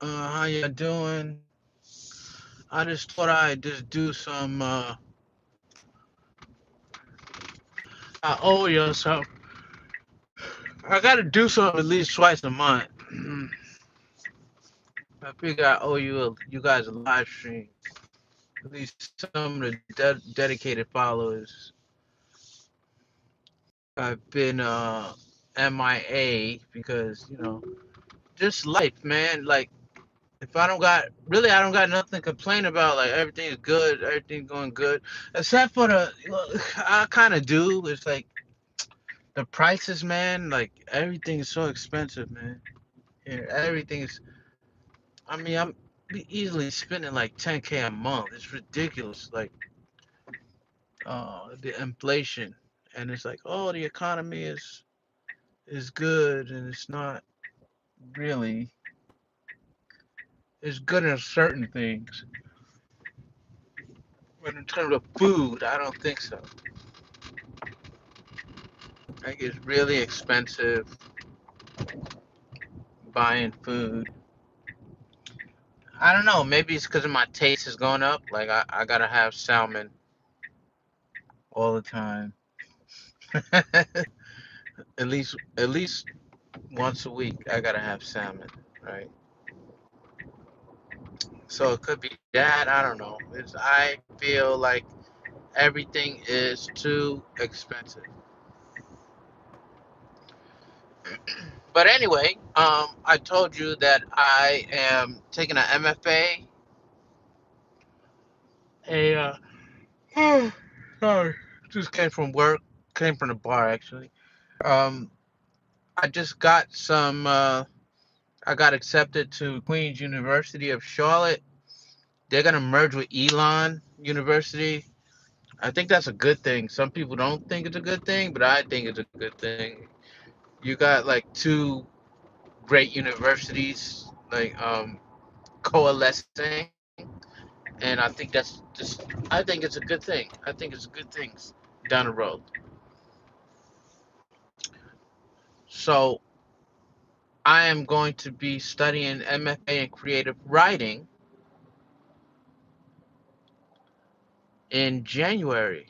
How you doing? I just thought I'd just do some. I owe you some. I gotta do something at least twice a month. I figure I owe you guys a live stream. At least some of the dedicated followers. I've been MIA because just life, man. Like I don't got nothing to complain about. Like everything's good, everything's going good, except for I kind of do. It's like the prices, man. Like everything is so expensive, man. Here, everything is. I mean, I'm easily spending like 10K a month. It's ridiculous. Like the inflation, and it's like, oh, the economy is good, and it's not really. It's good in certain things, but in terms of food, I don't think so. Like it's really expensive buying food. I don't know. Maybe it's because my taste is going up. Like I gotta have salmon all the time. At least once a week, I gotta have salmon, right? So it could be that. I don't know. I feel like everything is too expensive. But anyway, I told you that I am taking an MFA. Sorry, just came from work. Came from the bar actually. Um, I just got some. I got accepted to Queen's University of Charlotte. They're gonna merge with Elon University. I think that's a good thing. Some people don't think it's a good thing, but I think it's a good thing. You got like two great universities coalescing, and I think I think it's a good thing. I think it's good things down the road. So I am going to be studying MFA in creative writing in January.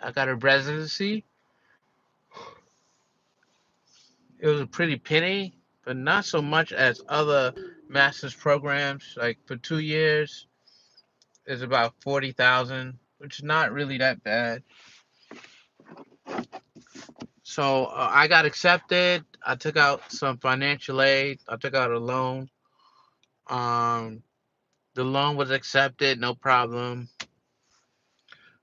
I got a residency. It was a pretty penny, but not so much as other master's programs. Like for 2 years, it's about 40,000, which is not really that bad. So I got accepted. I took out some financial aid. I took out a loan. Um, the loan was accepted, no problem.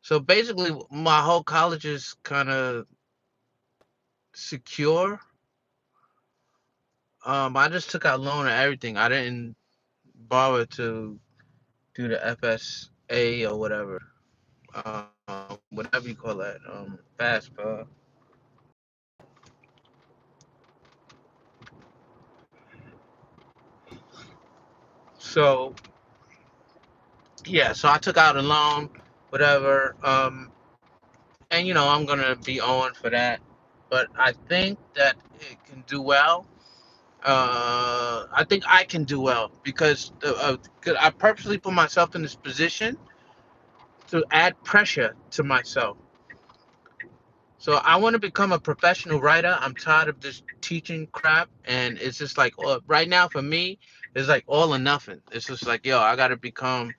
So basically, my whole college is kind of secure. I just took out loan and everything. I didn't bother to do the FSA or whatever, whatever you call that, FAFSA. So yeah, so I took out a loan, whatever, and I'm gonna be owing for that. But I think that it can do well. I think I can do well because 'cause I purposely put myself in this position to add pressure to myself. So I want to become a professional writer. I'm tired of this teaching crap, and it's just like right now for me, it's like all or nothing. It's just like yo, I gotta become.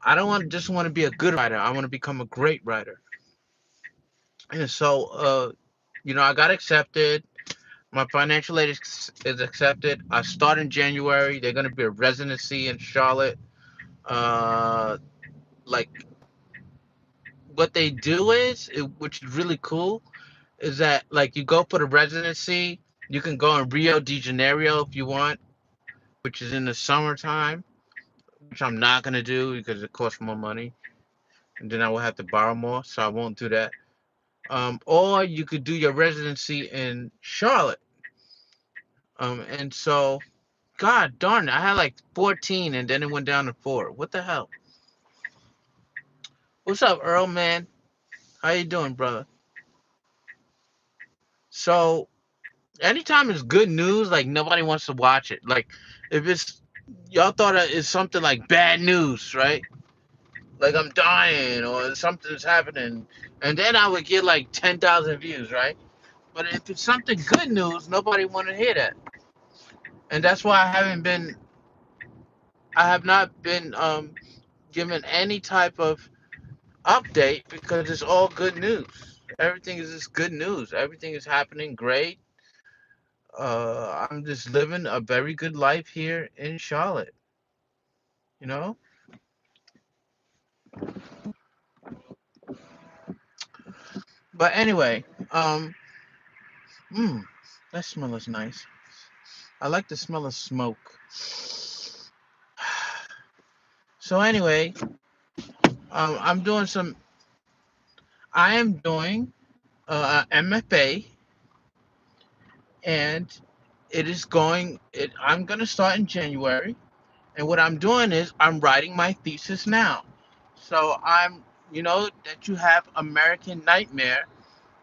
I don't want to be a good writer. I want to become a great writer. And so, I got accepted. My financial aid is accepted. I start in January. They're gonna be a residency in Charlotte. Uh, like what they do which is really cool, is that like you go for the residency, you can go in Rio de Janeiro if you want, which is in the summertime, which I'm not gonna do because it costs more money, and then I will have to borrow more, so I won't do that. Or you could do your residency in Charlotte. And so, God darn it, I had like 14, and then it went down to 4. What the hell? What's up, Earl, man? How you doing, brother? So anytime it's good news, like nobody wants to watch it. Like if it's y'all thought it's something like bad news, right? Like I'm dying or something's happening, and then I would get like 10,000 views, right? But if it's something good news, nobody want to hear that, and that's why I have not been given any type of update because it's all good news. Everything is just good news. Everything is happening great. I'm just living a very good life here in Charlotte, you know? But anyway, um, mm, that smell is nice. I like the smell of smoke. So anyway, I'm doing some. I am doing MFA, and it is going. I'm gonna start in January, and what I'm doing is I'm writing my thesis now. So you know, that you have American Nightmare.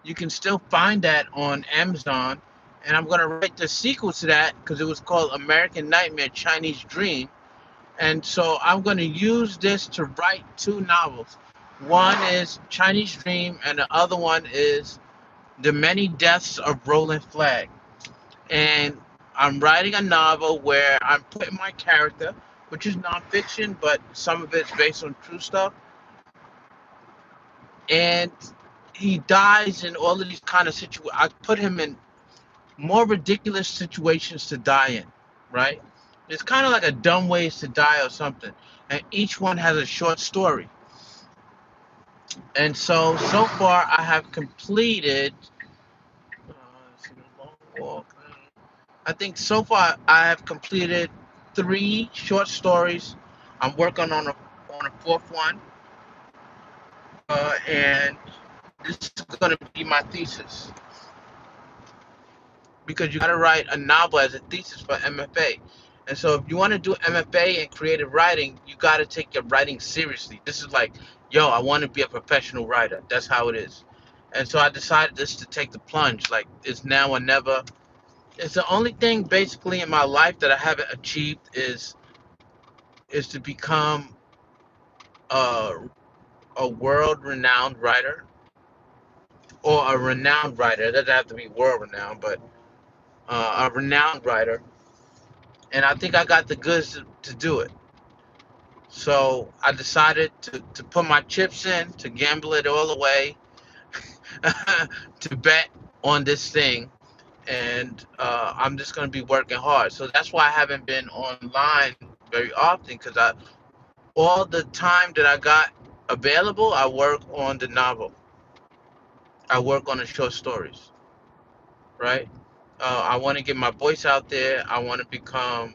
You can still find that on Amazon, and I'm gonna write the sequel to that because it was called American Nightmare Chinese Dream. And so I'm going to use this to write two novels. One is Chinese Dream, and the other one is The Many Deaths of Roland Flagg. And I'm writing a novel where I'm putting my character, which is nonfiction, but some of it's based on true stuff. And he dies in all of these kind of situations. I put him in more ridiculous situations to die in, right? It's kind of like a dumb ways to die or something. And each one has a short story. And so far I have completed. I think so far I have completed three short stories. I'm working on a fourth one, and this is going to be my thesis because you got to write a novel as a thesis for MFA. And so if you want to do MFA and creative writing, you got to take your writing seriously. This is like, yo, I want to be a professional writer. That's how it is. And so I decided just to take the plunge. Like it's now or never. It's the only thing basically in my life that I haven't achieved is to become a, a world renowned writer or a renowned writer. It doesn't have to be world renowned, but a renowned writer. And I think I got the goods to do it. So I decided to put my chips in, to gamble it all away, to bet on this thing. And I'm just going to be working hard. So that's why I haven't been online very often because all the time that I got available, I work on the novel. I work on the short stories, right? I want to get my voice out there. I want to become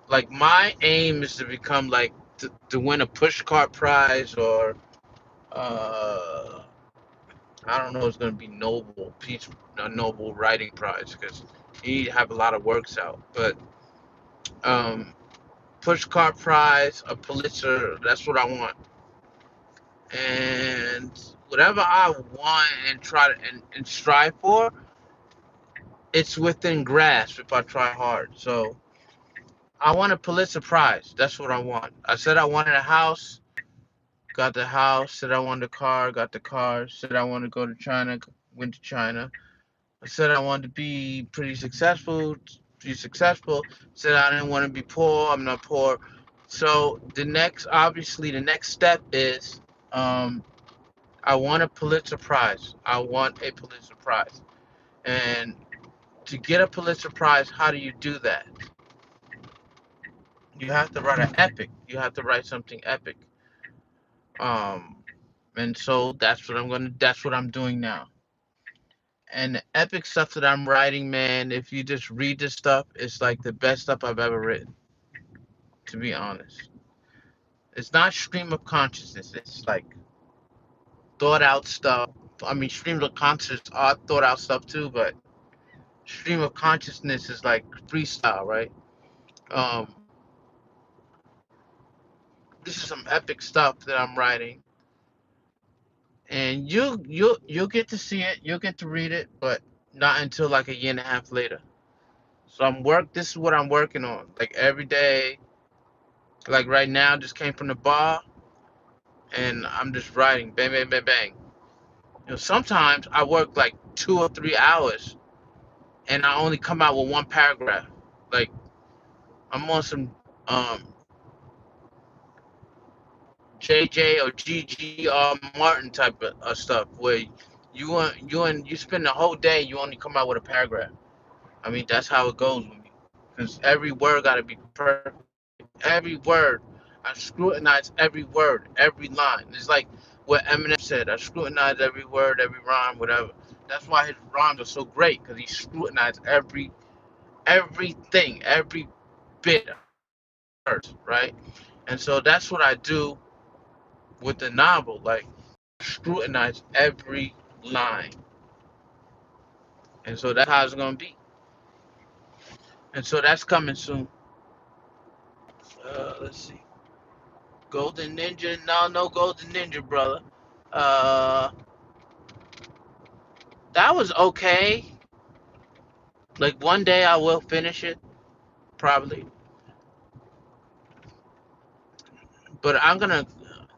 like my aim is to become like to win a pushcart prize or uh, I don't know. It's gonna be a Nobel writing prize because he have a lot of works out. But um, pushcart prize, a Pulitzer. That's what I want. And whatever I want and try to and strive for, it's within grasp if I try hard. So I want a Pulitzer prize. That's what I want. I said I wanted a house. Got the house. Said I wanted a car. Got the car. Said I wanted to go to China. Went to China. I said I wanted to be pretty successful. Be successful. Said I didn't want to be poor. I'm not poor. So obviously, the next step is, um, I want a Pulitzer Prize. I want a Pulitzer Prize. And to get a Pulitzer Prize, how do you do that? You have to write an epic. You have to write something epic. Um, and so that's what I'm doing now. And the epic stuff that I'm writing, man, if you just read this stuff, it's like the best stuff I've ever written, to be honest. It's not stream of consciousness. It's like thought out stuff. I mean, streams of consciousness are thought out stuff too, but stream of consciousness is like freestyle, right? Um, this is some epic stuff that I'm writing, and you'll get to see it. You'll get to read it, but not until like a year and a half later. So this is what I'm working on. Like every day, like right now, just came from the bar and I'm just writing, bang, bang, bang, bang. Sometimes I work like 2 or 3 hours and I only come out with one paragraph. Like I'm on some um, JJ or GG Martin type of stuff where you spend the whole day you only come out with a paragraph. I mean that's how it goes with me because every word got to be perfect. Every word I scrutinize every word, every line. It's like what Eminem said. I scrutinize every word, every rhyme, whatever. That's why his rhymes are so great because he scrutinized everything, every bit of every words, right? And so that's what I do with the novel. Like scrutinize every line, and so that's how it's gonna be. And so that's coming soon. Let's see, Golden Ninja. No, no Golden Ninja, brother. Uh, that was okay. Like one day I will finish it, probably. But I'm gonna.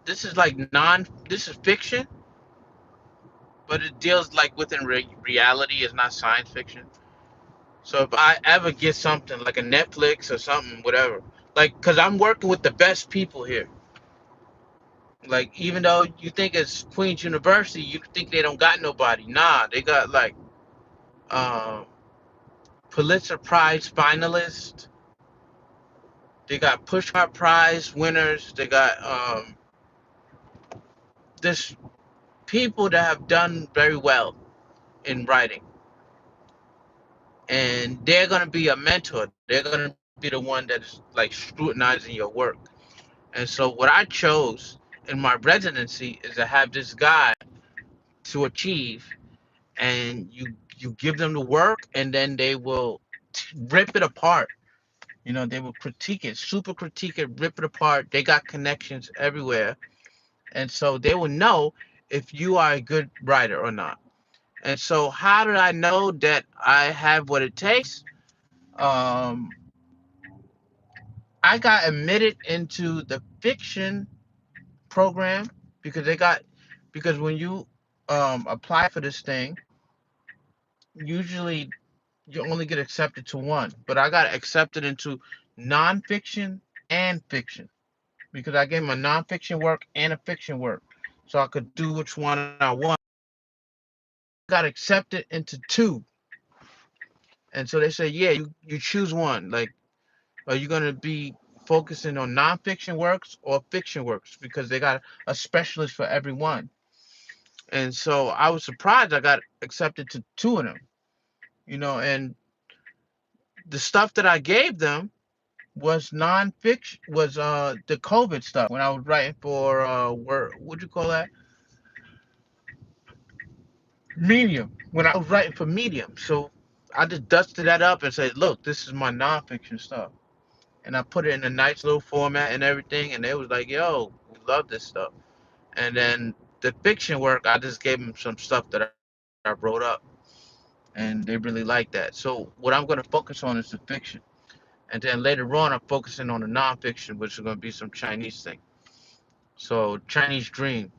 This is like non. This is fiction, but it deals like within reality. It's not science fiction. So if I ever get something like a Netflix or something, whatever, like, cause I'm working with the best people here. Like, even though you think it's Queen's University, you think they don't got nobody. Nah, they got like um, Pulitzer Prize finalists. They got Pushcart Prize winners. They got this people that have done very well in writing, and they're gonna be a mentor. They're gonna be the one that is like scrutinizing your work. And so what I chose in my residency is to have this guy to achieve, and you give them the work, and then they will rip it apart. They will critique it, super critique it, rip it apart. They got connections everywhere, and so they will know if you are a good writer or not. And so, how did I know that I have what it takes? Um, I got admitted into the fiction program because because when you apply for this thing, usually you only get accepted to one, but I got accepted into nonfiction and fiction because I gave them a nonfiction work and a fiction work, so I could do which one I want. Got accepted into two, and so they said, yeah, you choose one. Like, are you gonna be focusing on nonfiction works or fiction works? Because they got a specialist for every one. And so I was surprised I got accepted to two of them. And the stuff that I gave them was nonfiction, was the COVID stuff when I was writing for what'd you call that? Medium. When I was writing for Medium. So I just dusted that up and said, look, this is my nonfiction stuff. And I put it in a nice little format and everything, and they was like, yo, we love this stuff. And then the fiction work, I just gave them some stuff that I wrote up, and they really like that. So what I'm going to focus on is the fiction. And then later on, I'm focusing on the nonfiction, which is going to be some Chinese thing. So Chinese Dream,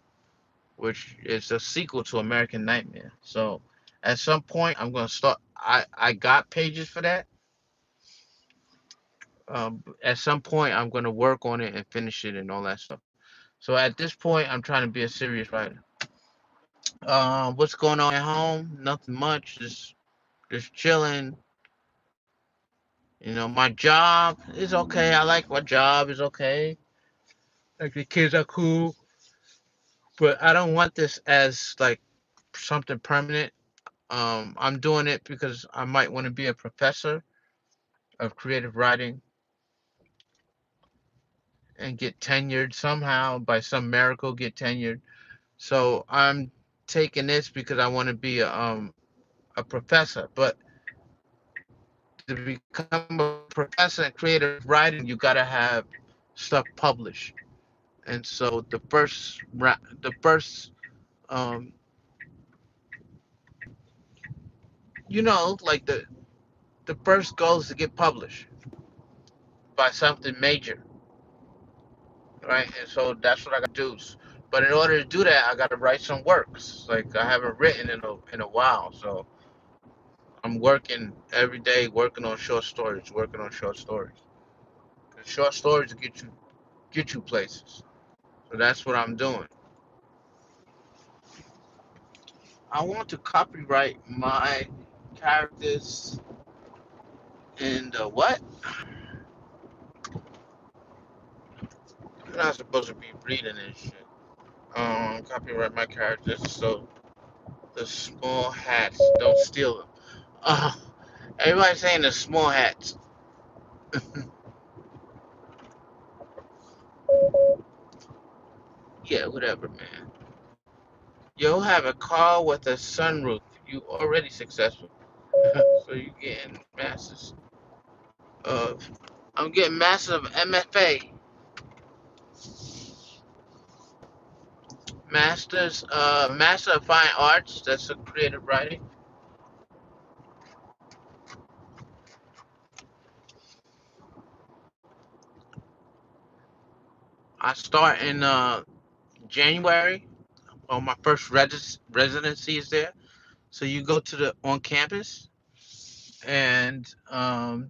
which is a sequel to American Nightmare. So at some point, I'm going to start. I got pages for that. At some point, I'm going to work on it and finish it and all that stuff. So at this point, I'm trying to be a serious writer. What's going on at home? Nothing much. Just chilling. My job is okay. I like my job. Is okay. Like the kids are cool, but I don't want this as like something permanent. I'm doing it because I might want to be a professor of creative writing and get tenured somehow by some miracle. Get tenured. So I'm taking this because I want to be a professor. But to become a professor in creative writing, you gotta have stuff published. And so the first um, like the first goal is to get published by something major, right? And so that's what I got to do. But in order to do that, I got to write some works. Like I haven't written in a while, so I'm working every day, working on short stories, working on short stories. 'Cause short stories get you places. So that's what I'm doing. I want to copyright my characters in the what? I'm not supposed to be reading this shit. Copyright my characters. So the small hats, don't steal them. Uh, Everybody's saying the small hats. Yeah, whatever, man. You'll have a car with a sunroof. You already successful. So you getting masses of. I'm getting masses of MFA, Master of Fine Arts. That's a creative writing. I start in January. Oh, my first residency is there. So you go to the on campus, and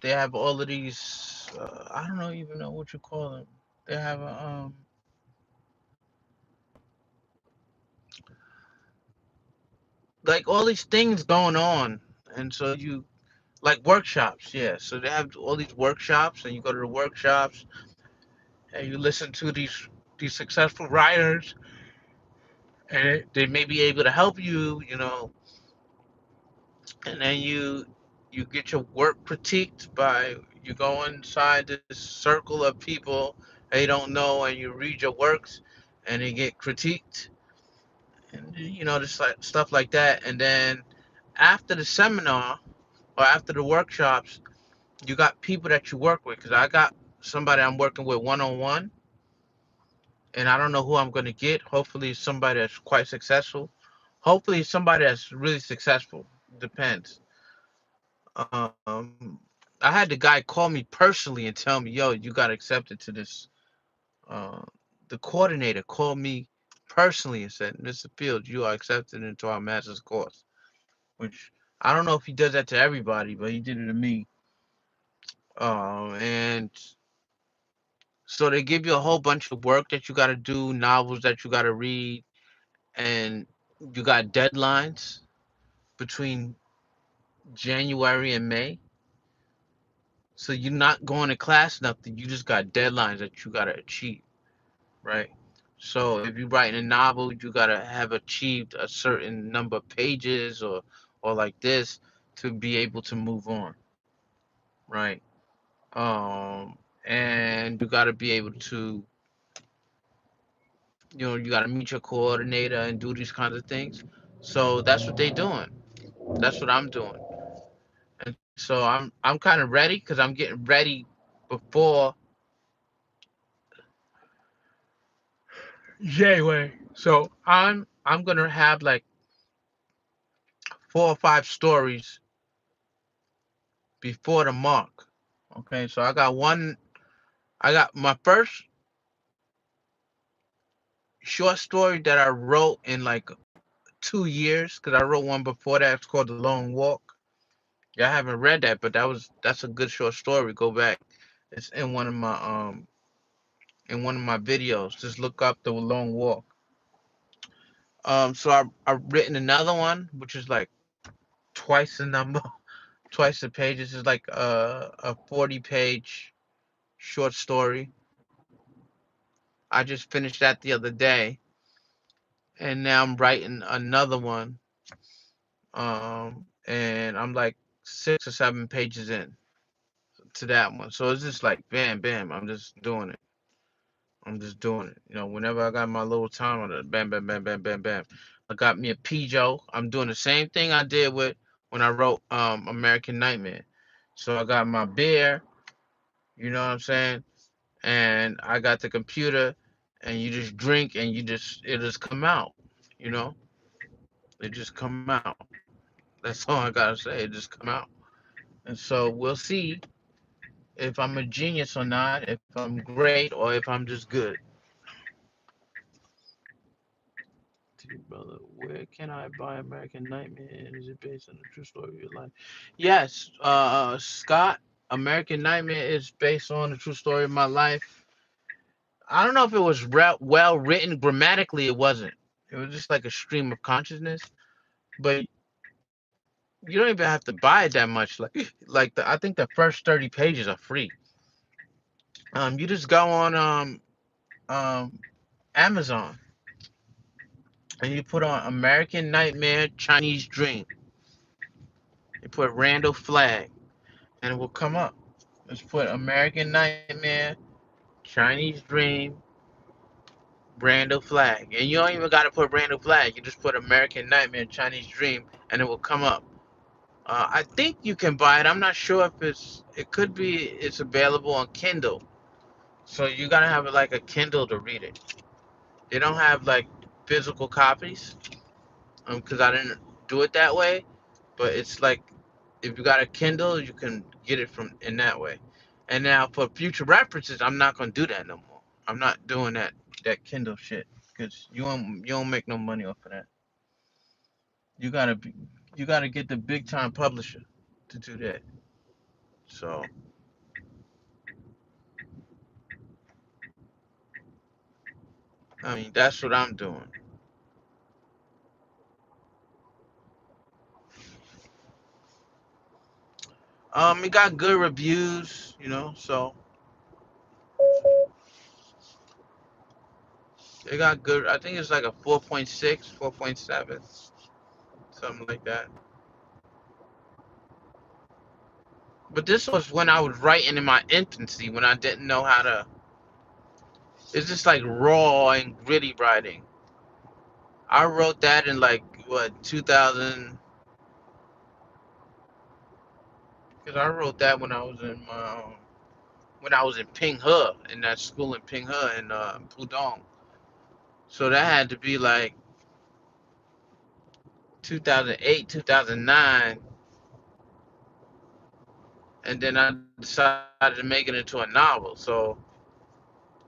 they have all of these. I don't know even know what you call them. They have like all these things going on, and so you like workshops. Yeah, so they have all these workshops, and you go to the workshops, and you listen to these successful writers, and they may be able to help you. And then you get your work critiqued by you go inside this circle of people they don't know, and you read your works, and they get critiqued, and just like stuff like that. And then after the seminar or after the workshops, you got people that you work with. Because I got somebody I'm working with one on one, and I don't know who I'm going to get. Hopefully, somebody that's quite successful. Hopefully, somebody that's really successful. Depends. Um, I had the guy call me personally and tell me, "Yo, you got accepted to this." Uh, the coordinator called me personally and said, "Mr. Fields, you are accepted into our master's course." Which I don't know if he does that to everybody, but he did it to me. And so they give you a whole bunch of work that you got to do, novels that you got to read, and you got deadlines between January and May. So you're not going to class nothing. You just got deadlines that you got to achieve, right? So if you're writing a novel, you got to have achieved a certain number of pages or like this to be able to move on, right? And you got to be able to, you got to meet your coordinator and do these kinds of things. So that's what they doing. That's what I'm doing. And so I'm kind of ready because I'm getting ready before January. So I'm gonna have like 4 or 5 stories before the mark. Okay, so I got one. I got my first short story that I wrote in like 2 years because I wrote one before that. It's called The Long Walk. Yeah, I haven't read that, but that's a good short story. Go back. It's in one of my videos. Just look up The Long Walk. So I've written another one, which is like twice the number, twice the pages. It's like a 40-page short story. I just finished that the other day, and now I'm writing another one. And I'm like 6 or 7 pages in to that one. So it's just like bam, bam. I'm just doing it. I'm just doing it. Whenever I got my little time on it, bam, bam, bam, bam, bam, bam. I got me a Pijo. I'm doing the same thing I did with when I wrote American Nightmare. So I got my beer, you know what I'm saying? And I got the computer, and you just drink, and it just come out, you know? It just come out. That's all I gotta say. It just come out. And so we'll see if I'm a genius or not, if I'm great or if I'm just good. Brother, where can I buy American Nightmare? And is it based on a true story of your life? Yes, Scott. American Nightmare is based on a true story of my life. I don't know if it was well written grammatically. It wasn't. It was just like a stream of consciousness. But you don't even have to buy it that much. I think the first 30 pages are free. You just go on um Amazon and you put on American Nightmare Chinese Dream. You put Randall Flagg and it will come up. Just put American Nightmare Chinese Dream Randall Flagg. And you don't even gotta put Randall Flagg. You just put American Nightmare Chinese Dream and it will come up. I think you can buy it. I'm not sure if it could be it's available on Kindle. So you gotta have like a Kindle to read it. They don't have like physical copies, because I didn't do it that way. But it's like if you got a Kindle, you can get it from in that way. And now for future references, I'm not gonna do that no more. I'm not doing that Kindle shit because you don't make no money off of that. You gotta be you gotta get the big time publisher to do that. So I mean that's what I'm doing. It got good reviews, so it got good. I think it's like a 4.6, 4.7, something like that. But this was when I was writing in my infancy, when I didn't know how to. It's just like raw and gritty writing. I wrote that in like what 2000, because I wrote that when I was in Ping He, in that school in Ping He in Pudong. So that had to be like 2008, 2009, and then I decided to make it into a novel. So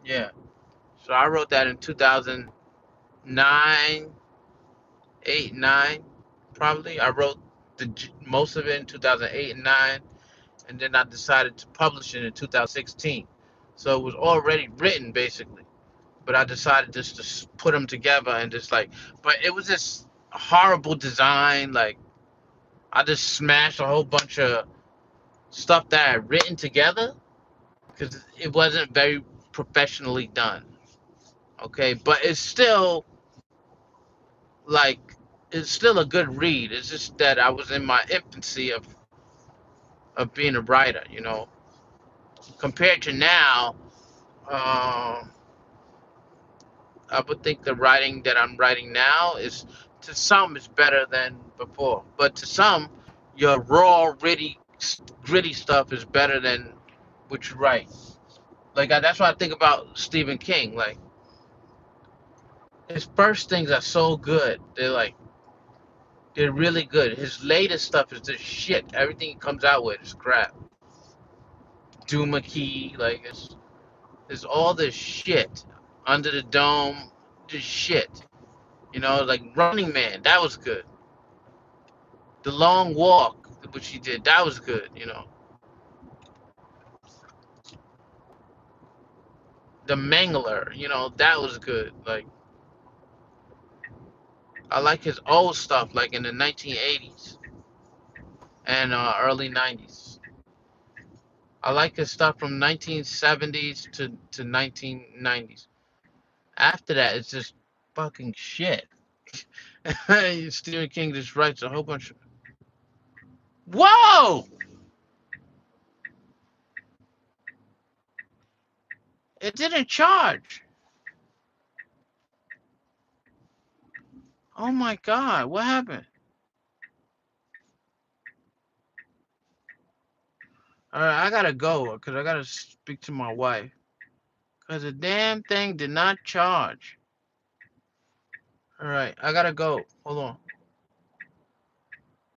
yeah, so I wrote that in 2009, 8, 9, probably. I wrote most of it in 2008 and 9, and then I decided to publish it in 2016. So it was already written basically, but I decided just to put them together and just like, but it was just horrible design. Like I just smashed a whole bunch of stuff that I had written together because it wasn't very professionally done. Okay, but like it's still a good read. It's just that I was in my infancy of being a writer. Compared to now, um, I would think the writing that I'm writing now is to some is better than before, but to some, your raw, gritty stuff is better than what you write. Like that's what I think about Stephen King. Like his first things are so good. They're really good. His latest stuff is just shit. Everything he comes out with is crap. Duma Key, like it's all this shit under the dome, just shit. Like Running Man, that was good. The Long Walk, which he did, that was good. The Mangler, that was good. Like I like his old stuff, like in the 1980s and early 90s. I like his stuff from 1970s to 1990s. After that, it's just fucking shit. Stephen King just writes a whole bunch of. Whoa! It didn't charge. Oh my god, what happened? Alright, I gotta go because I gotta speak to my wife. Because the damn thing did not charge. Alright, I gotta go. Hold on.